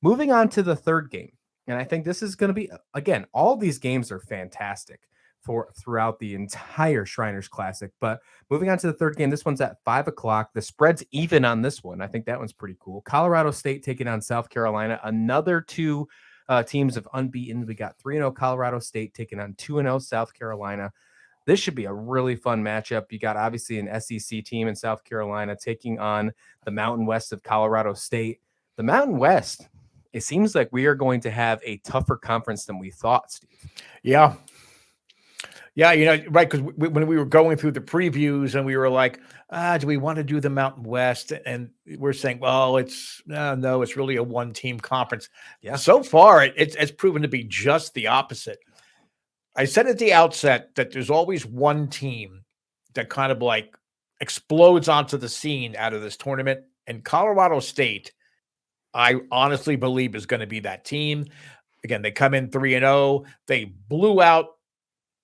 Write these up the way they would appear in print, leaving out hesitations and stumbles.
Moving on to the third game. And I think this is going to be, again, all these games are fantastic for throughout the entire Shriners Classic. But moving on to the third game, this one's at 5 o'clock. The spread's even on this one. I think that one's pretty cool. Colorado State taking on South Carolina. Another two teams of unbeaten. We got 3-0 Colorado State taking on 2-0 South Carolina. This should be a really fun matchup. You got obviously an SEC team in South Carolina taking on the Mountain West of Colorado State. The Mountain West, it seems like we are going to have a tougher conference than we thought, Steve. Yeah. Yeah, right, because when we were going through the previews and we were like, do we want to do the Mountain West? And we're saying, well, it's really a one-team conference. Yeah. So far, it's proven to be just the opposite. I said at the outset that there's always one team that kind of like explodes onto the scene out of this tournament, and Colorado State, I honestly believe, is going to be that team. Again, they come in 3-0. They blew out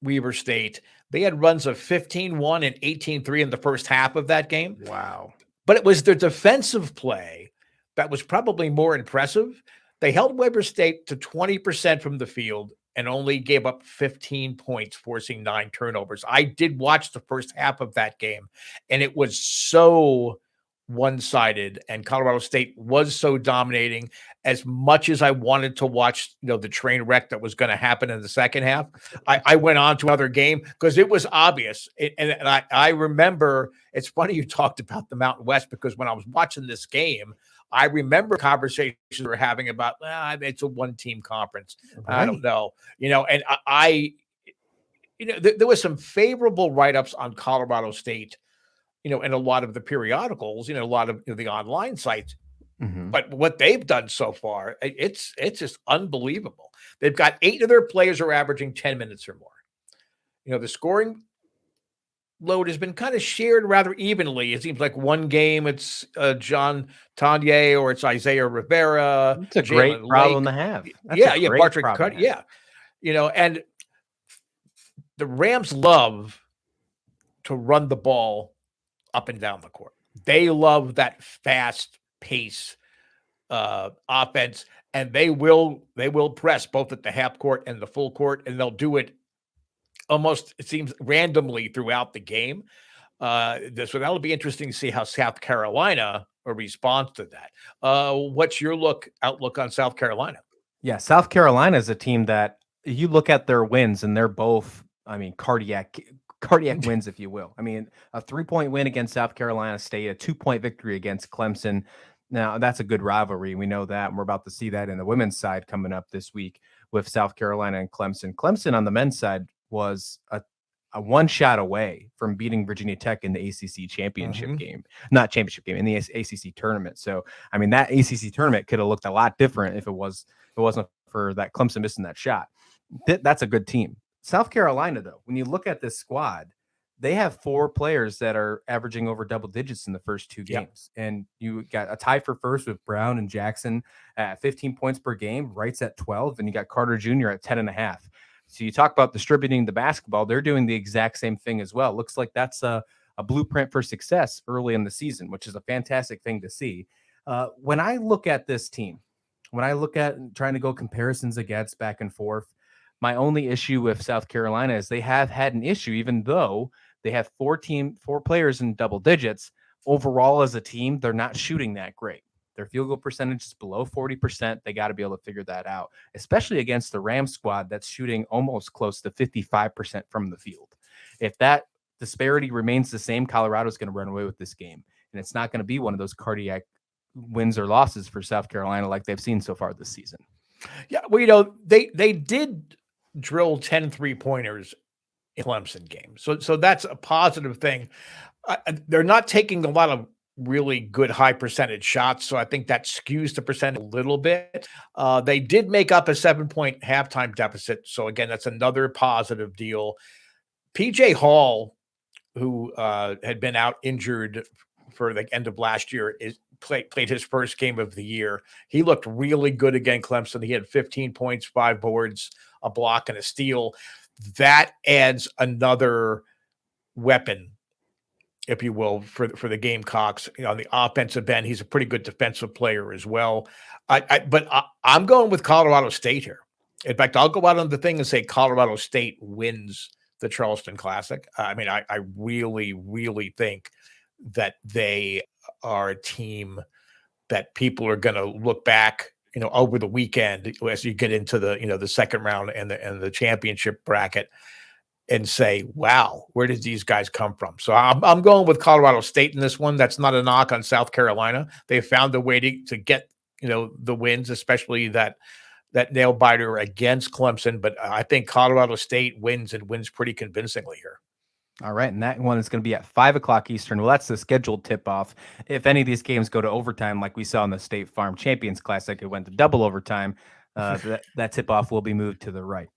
Weber State. They had runs of 15-1 and 18-3 in the first half of that game. Wow. But it was their defensive play that was probably more impressive. They held Weber State to 20% from the field and only gave up 15 points, forcing 9 turnovers. I did watch the first half of that game, and it was so one-sided, and Colorado State was so dominating. As much as I wanted to watch, the train wreck that was going to happen in the second half, I went on to another game because it was obvious. And I remember, it's funny you talked about the Mountain West, because when I was watching this game, I remember conversations we were having about, it's a one-team conference. Right. I don't know, and there was some favorable write-ups on Colorado State, in a lot of the periodicals, a lot of the online sites. Mm-hmm. But what they've done so far, it's just unbelievable. They've got 8 of their players are averaging 10 minutes or more. The scoring load has been kind of shared rather evenly. It seems like one game it's John Tanier or it's Isaiah Rivera. It's a great problem to have. Patrick Cut. Yeah. And the Rams love to run the ball up and down the court. They love that fast pace offense, and they will press both at the half court and the full court, and they'll do it almost, it seems, randomly throughout the game. So that'll be interesting to see how South Carolina responds to that. What's your outlook on South Carolina? Yeah, South Carolina is a team that you look at their wins, and they're both, cardiac wins, if you will. A 3-point win against South Carolina State, a 2-point victory against Clemson. Now, that's a good rivalry. We know that, and we're about to see that in the women's side coming up this week with South Carolina and Clemson. Clemson on the men's side was a one shot away from beating Virginia Tech in the ACC championship game, not championship game, in the ACC tournament. So, that ACC tournament could have looked a lot different if it wasn't for that Clemson missing that shot. That's a good team. South Carolina, though, when you look at this squad, they have 4 players that are averaging over double digits in the first 2 games. Yep. And you got a tie for first with Brown and Jackson at 15 points per game, Wright's at 12, and you got Carter Jr. at 10.5. So you talk about distributing the basketball, they're doing the exact same thing as well. Looks like that's a blueprint for success early in the season, which is a fantastic thing to see. When I look at this team, when I look at trying to go comparisons against back and forth, my only issue with South Carolina is they have had an issue, even though they have 4 players in double digits. Overall, as a team, they're not shooting that great. Their field goal percentage is below 40%. They got to be able to figure that out, especially against the Rams squad that's shooting almost close to 55% from the field. If that disparity remains the same, Colorado's going to run away with this game, and it's not going to be one of those cardiac wins or losses for South Carolina like they've seen so far this season. Yeah, well, they did drill 10 3-pointers in Clemson game. So that's a positive thing. They're not taking a lot of really good high percentage shots, so I think that skews the percent a little bit. They did make up a 7-point halftime deficit. So again, that's another positive deal. PJ Hall, who had been out injured for the end of last year, played his first game of the year. He looked really good against Clemson. He had 15 points, 5 boards, a block, and a steal. That adds another weapon if you will, for the Gamecocks. On the offensive end, he's a pretty good defensive player as well. I'm going with Colorado State here. In fact, I'll go out on the thing and say Colorado State wins the Charleston Classic. I mean, I really, really think that they are a team that people are going to look back, over the weekend as you get into the, the second round and the championship bracket and say, wow, where did these guys come from? So I'm going with Colorado State in this one. That's not a knock on South Carolina. They found a way to get, the wins, especially that nail biter against Clemson. But I think Colorado State wins and wins pretty convincingly here. All right, and that one is going to be at 5 o'clock Eastern. Well, that's the scheduled tip-off. If any of these games go to overtime, like we saw in the State Farm Champions Classic, it went to double overtime, that tip-off will be moved to the right.